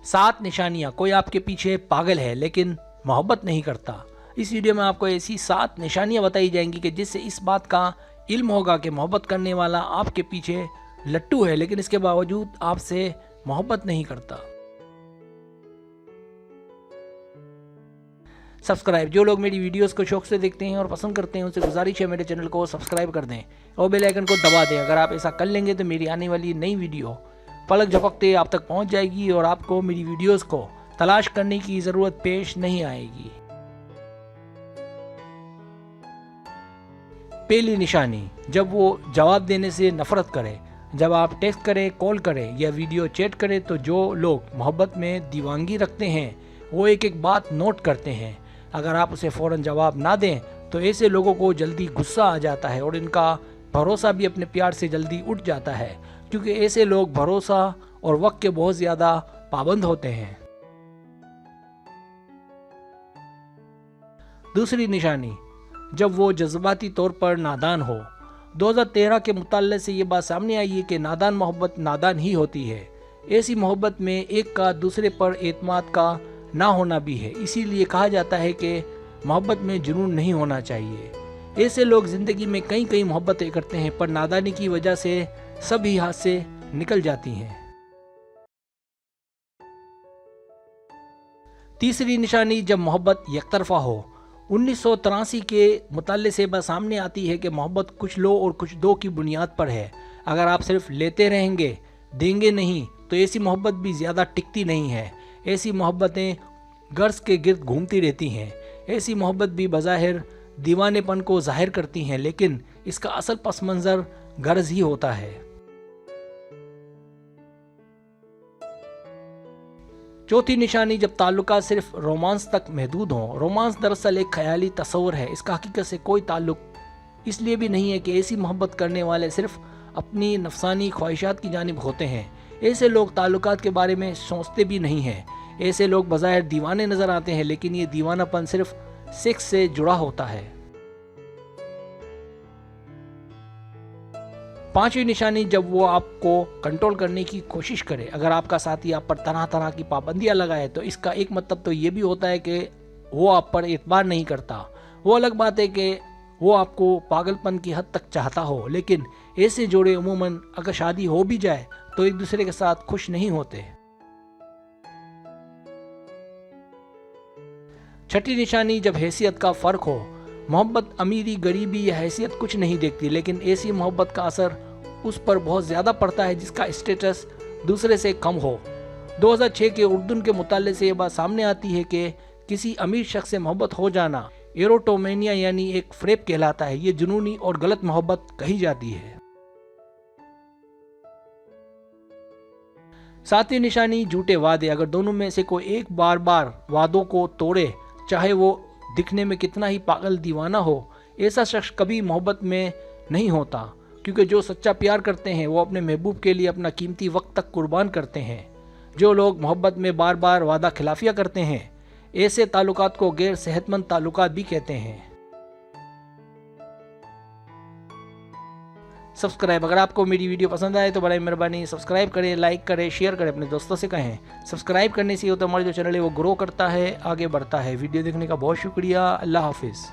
7 निशानियां कोई आपके पीछे पागल है लेकिन मोहब्बत नहीं करता। इस वीडियो में आपको ऐसी 7 निशानियां बताई जाएंगी कि जिससे इस बात का इल्म होगा कि मोहब्बत करने वाला आपके पीछे लट्टू है लेकिन इसके बावजूद आपसे मोहब्बत नहीं करता। सब्सक्राइब, जो लोग मेरी वीडियोस को शौक से देखते हैं और पसंद करते हैं उनसे गुजारिश है मेरे चैनल को सब्सक्राइब कर दें और बेल आइकन को दबा दें। अगर आप ऐसा कर लेंगे तो मेरी आने वाली नई वीडियो पलक झपकते आप तक पहुंच जाएगी और आपको मेरी वीडियोस को तलाश करने की ज़रूरत पेश नहीं आएगी। पहली निशानी, जब वो जवाब देने से नफरत करे। जब आप टेक्स्ट करें, कॉल करें या वीडियो चैट करें तो जो लोग मोहब्बत में दीवानगी रखते हैं वो एक एक बात नोट करते हैं। अगर आप उसे फ़ौरन जवाब ना दें तो ऐसे लोगों को जल्दी गुस्सा आ जाता है और इनका भरोसा भी अपने प्यार से जल्दी उठ जाता है, क्योंकि ऐसे लोग भरोसा और वक्त के बहुत ज़्यादा पाबंद होते हैं। दूसरी निशानी, जब वो जज्बाती तौर पर नादान हो। 2013 के मुताले से ये बात सामने आई है कि नादान मोहब्बत नादान ही होती है। ऐसी मोहब्बत में एक का दूसरे पर एतमाद का ना होना भी है। इसीलिए कहा जाता है कि मोहब्बत में जुनून नहीं होना चाहिए। ऐसे लोग ज़िंदगी में कई मोहब्बतें करते हैं पर नादानी की वजह से सभी हाथ से निकल जाती हैं। तीसरी निशानी, जब मोहब्बत एकतरफा हो। 1983 के मुताले से बात सामने आती है कि मोहब्बत कुछ लो और कुछ दो की बुनियाद पर है। अगर आप सिर्फ लेते रहेंगे, देंगे नहीं, तो ऐसी मोहब्बत भी ज़्यादा टिकती नहीं है। ऐसी मोहब्बतें गर्ज के गिर्द घूमती रहती हैं। ऐसी मोहब्बत भी बज़ाहिर दीवानेपन को जाहिर करती हैं लेकिन इसका असल पस मंज़र गर्ज ही होता है। चौथी निशानी, जब ताल्लुकात सिर्फ रोमांस तक महदूद हों। रोमांस दरअसल एक ख्याली तस्वर है, इसका हकीकत से कोई ताल्लुक इसलिए भी नहीं है कि ऐसी मोहब्बत करने वाले सिर्फ अपनी नफसानी ख्वाहिशात की जानिब होते हैं। ऐसे लोग ताल्लुकात के बारे में सोचते भी नहीं हैं। ऐसे लोग बज़ाहिर दीवाने नज़र आते हैं लेकिन ये दीवानापन सिर्फ सेक्स से जुड़ा होता है। पांचवी निशानी, जब वो आपको कंट्रोल करने की कोशिश करे। अगर आपका साथी आप पर तरह तरह की पाबंदियां लगाए तो इसका एक मतलब तो ये भी होता है कि वो आप पर एतबार नहीं करता। वो अलग बात है कि वो आपको पागलपन की हद तक चाहता हो, लेकिन ऐसे जोड़े अमूमन अगर शादी हो भी जाए तो एक दूसरे के साथ खुश नहीं होते। छठी निशानी, जब हैसियत का फ़र्क हो। मोहब्बत अमीरी, गरीबी या हैसियत कुछ नहीं देखती, लेकिन ऐसी मोहब्बत का असर उस पर बहुत ज़्यादा पड़ता है जिसका स्टेटस दूसरे से कम हो। 2006 के उर्दून के मुताले से ये बात सामने आती है कि किसी अमीर शख्स से मोहब्बत हो जाना एरोटोमेनिया यानी एक फ्रेब कहलाता है। ये जुनूनी और गलत मोहब्बत कही जाती है। सातवीं निशानी, झूठे वादे। अगर दोनों में से कोई एक बार बार वादों को तोड़े, चाहे वो दिखने में कितना ही पागल दीवाना हो, ऐसा शख्स कभी मोहब्बत में नहीं होता, क्योंकि जो सच्चा प्यार करते हैं वो अपने महबूब के लिए अपना कीमती वक्त तक कुर्बान करते हैं। जो लोग मोहब्बत में बार बार वादा खिलाफिया करते हैं, ऐसे ताल्लुकात को गैर सेहतमंद ताल्लुकात भी कहते हैं। सब्सक्राइब, अगर आपको मेरी वीडियो पसंद आए तो बड़ी मेहरबानी सब्सक्राइब करें, लाइक करें, शेयर करें, अपने दोस्तों से कहें। सब्सक्राइब करने से होता हमारा जो चैनल है वो ग्रो करता है, आगे बढ़ता है। वीडियो देखने का बहुत शुक्रिया। अल्लाह हाफिज़।